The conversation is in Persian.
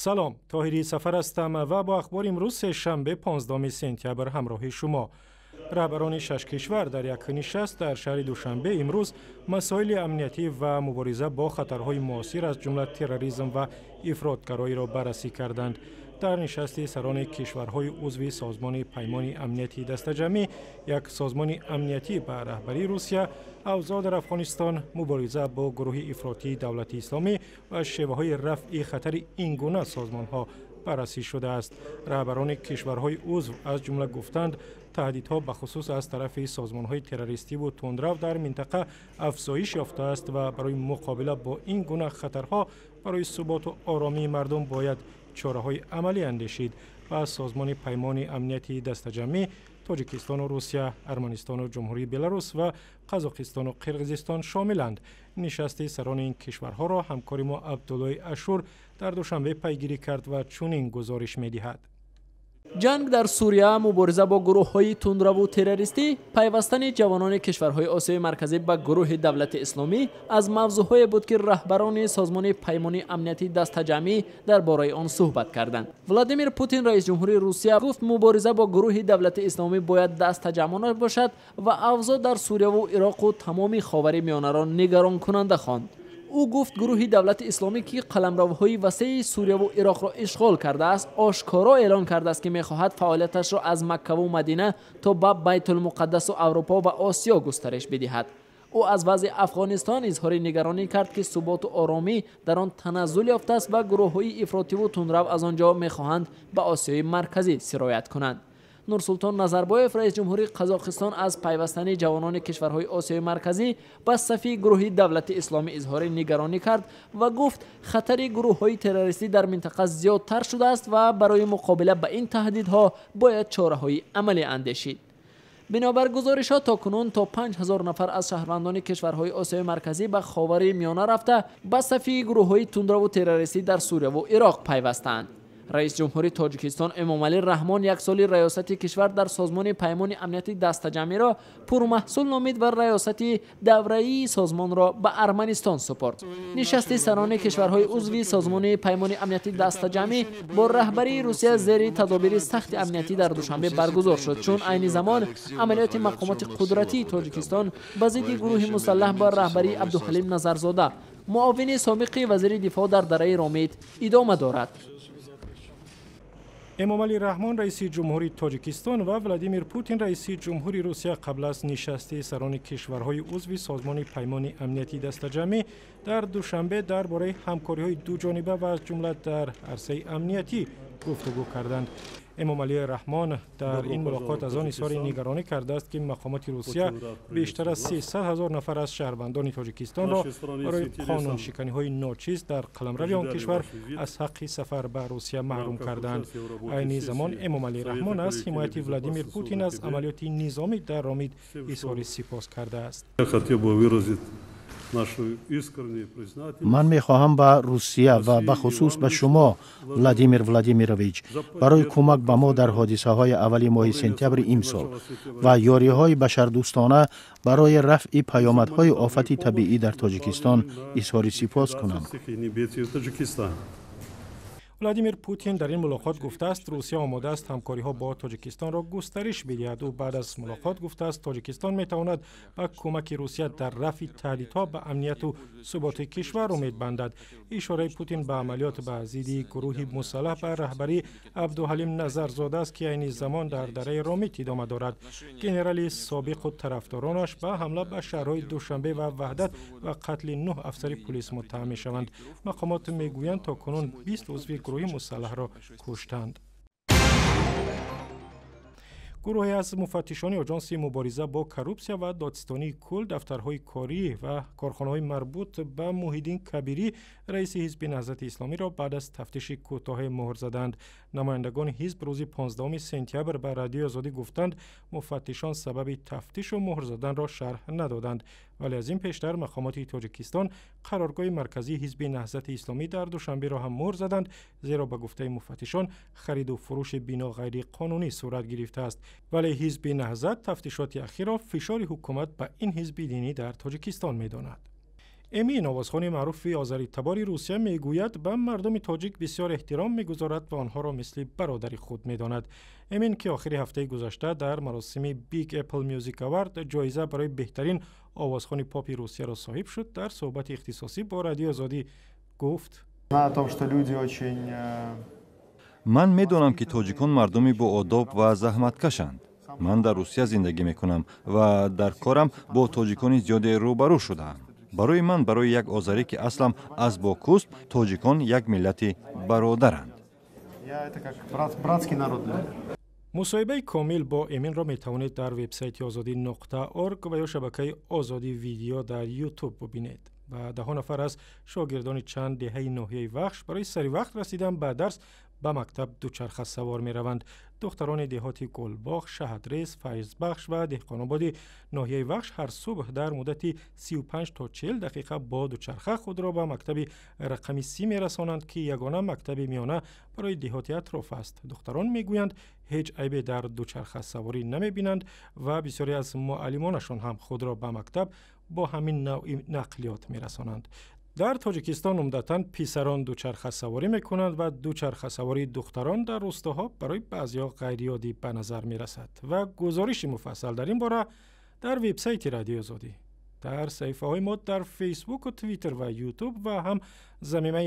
سلام، طاهری سفر هستم و با اخبار امروز شنبه 15 سپتامبر همراه شما. رهبران 6 کشور در یک نشست در شهر دوشنبه امروز مسائل امنیتی و مبارزه با خطرهای معاصر از جمله تروریسم و افراطگرایی را بررسی کردند. در نشست سران کشورهای عضو سازمان پیمان امنیتی دست جمعی، یک سازمان امنیتی به رهبری روسیه، اوضاع در افغانستان، مبارزه با گروه افراطی دولت اسلامی و شیوه‌های رفع خطر این گونه سازمان‌ها بررسی شده است. رهبران کشورهای عضو از جمله گفتند تهدیدها به خصوص از طرف سازمان‌های تروریستی و تندرو در منطقه افزایش یافته است و برای مقابله با این گونه خطرها برای ثبات و آرامی مردم باید چاره‌های عملی اندیشید و سازمان پیمان امنیتی دست جمعی تاجیکستان و روسیه، ارمنستان و جمهوری بلاروس و قزاقستان و قرقیزستان شاملند. نشست سران این کشورها را همکار ما عبدالله اشور در دوشنبه پیگیری کرد و چنین گزارش می‌دهد. جنگ در سوریه، مبارزه با گروه‌های تندرو و تروریستی، پیوستن جوانان کشورهای آسیای مرکزی به گروه دولت اسلامی از موضوع‌های بود که رهبران سازمان پیمان امنیتی دست جمعی درباره آن صحبت کردند. ولادیمیر پوتین رئیس جمهوری روسیه گفت مبارزه با گروه دولت اسلامی باید دست جمعانه باشد و اوضاع در سوریه و عراق و تمام خاورمیانه را نگران کننده خواند. او گفت گروه دولت اسلامی که قلمروهای وسیع سوریه و عراق را اشغال کرده است، آشکارا اعلان کرده است که می‌خواهد فعالیتش را از مکه و مدینه تا به بیت المقدس و اروپا و آسیا گسترش بدهد. او از وضع افغانستان اظهار نگرانی کرد که ثبات و آرامی در آن تنزل یافته است و گروه‌های افراطی و تندرو از آنجا می‌خواهند به آسیای مرکزی سرایت کنند. نورسلطان نظربایف رئیس جمهوری قزاقستان از پیوستن جوانان کشورهای آسیای مرکزی به صف گروه دولت اسلامی اظهار نگرانی کرد و گفت خطر گروه‌های تروریستی در منطقه زیادتر شده است و برای مقابله با این تهدیدها باید چاره‌های عملی اندیشید. بنابر گزارش‌ها تاکنون تا 5000 نفر از شهروندان کشورهای آسیای مرکزی به خاورمیانه رفته به صف گروه‌های تندرو و تروریستی در سوریه و عراق پیوستند. رئیس جمهوری تاجیکستان امامعلی رحمان یک سال ریاست کشور در سازمان پیمان امنیتی دست جمعی را پرمحصول نامید و ریاست دوره‌ای سازمان را به ارمنستان سپرد. نشست سران کشورهای عضو سازمان پیمان امنیتی دست جمعی با رهبری روسیه زیر تدابیر سخت امنیتی در دوشنبه برگزار شد، چون عین زمان عملیات مقامات قدرتی تاجیکستان به ضد گروه مسلح با رهبری عبدالحلیم نظرزاده، معاون سابق وزیر دفاع در دره رامید، ادامه دارد. امامعلی رحمان رئیس جمهوری تاجیکستان و ولادیمیر پوتین رئیس جمهوری روسیه قبل از نشست سران کشورهای عضو سازمان پیمان امنیتی دست جمعی در دوشنبه درباره همکاری‌های دو جانبه و از جمله در عرصه امنیتی گفتگو کردند. امامعلی رحمان در این ملاقات از آن اظهار نگرانی کرده است که مقامات روسیه بیشتر از 300,000 نفر از شهروندان تاجیکستان را برای قانون شکنی‌های ناچیز در قلمرو آن کشور از حق سفر به روسیه محروم کردند. عین زمان امامعلی رحمان از حمایت ولادیمیر پوتین از عملیات نظامی در رامید اظهار سپاس کرده است. من می‌خواهم به روسیه و به خصوص به شما ولادیمیر ولادیمیرویچ برای کمک به ما در حادثه‌های اولی ماه سپتامبر امسال و یاری‌های بشردوستانه برای رفع پیامدهای آفت طبیعی در تاجیکستان اظهار سپاس کنم. ولادیمیر پوتین در این ملاقات گفته است روسیه آماده است همکاری‌ها با تاجیکستان را گسترش بدهد و بعد از ملاقات گفته است تاجیکستان می‌تواند به کمک روسیه در رفع تهدیدها به امنیت و ثبات کشور امید بندد. اشاره پوتین به عملیات به ضد گروه مسلح به رهبری عبدالحلیم نظرزاده است که عین زمان در دره رامید ادامه دارد. ژنرال سابق و طرفدارانش به حمله به شهرهای دوشنبه و وحدت و قتل 9 افسر پلیس متهم می‌شوند. مقامات می‌گویند تاکنون 20 عضو گروه مسلح را کشتند. گروهی از مفتشان آژانس مبارزه با کروپسیا و دادستانی کل دفترهای کاری و کارخانه‌های مربوط به موحدین کبیری رئیس حزب نهضت اسلامی را بعد از تفتیش کوتاه مهر زدند. نمایندگان حزب روز 15 سپتامبر به رادیو آزادی گفتند مفتشان سبب تفتیش و مهر زدن را شرح ندادند، ولی از این پیشتر مقامات تاجیکستان قرارگاه مرکزی حزب نهضت اسلامی در دوشنبه را هم مهر زدند، زیرا به گفته مفتشان خرید و فروش بنا غیر قانونی صورت گرفته است. ولی حزب نهضت تفتیشات اخیر را فشار حکومت به این حزب دینی در تاجیکستان می‌داند. امین آوازخوان معروف آذری تبار روسیه میگوید به مردم تاجیک بسیار احترام میگذارد و آنها را مثل برادر خود میداند. امین که آخر هفته گذشته در مراسم بیگ اپل میوزیک اوارد جایزه برای بهترین آوازخوان پاپ روسیه را صاحب شد، در صحبت اختصاصی با رادیو آزادی گفت: من میدونم که تاجیکان مردمی با آداب و زحمتکشند. من در روسیه زندگی میکنم و در کارم با تاجیکان زیاد روبرو شدم. برای من، برای یک آذری که اصلم از باکوست، تاجیکان یک ملت برادرند. مصاحبه کامل با امین را می توانید در وبسایت azadi.org و یا شبکه آزادی ویدیو در یوتیوب ببینید. و 10 نفر از شاگردان چند دهه ناحیه وخش برای سری وقت رسیدن به درس به مکتب دوچرخه سوار می روند. دختران دهاتی گلباغ، شهدرس، فیضبخش و دهقان‌آباد ناحیه وخش هر صبح در مدت 35 تا 40 دقیقه با دوچرخه خود را به مکتب رقم 30 می رسانند که یگانه مکتب میانه برای دهاتی اطراف است. دختران می گویند هیچ عیبی در دوچرخه سواری نمی بینند و بسیاری از معلمانشان هم خود را به مکتب با همین نوع نقلیات می رسانند. در تاجیکستان عمدتاً پسران دوچرخه سواری میکنند و دوچرخه سواری دختران در روستاها برای بعضیا غیر عادی به نظر می رسد. و گزارش مفصل در این باره در وبسایت رادیو آزادی، در صفحه های ما در فیسبوک و توییتر و یوتیوب و هم زمینه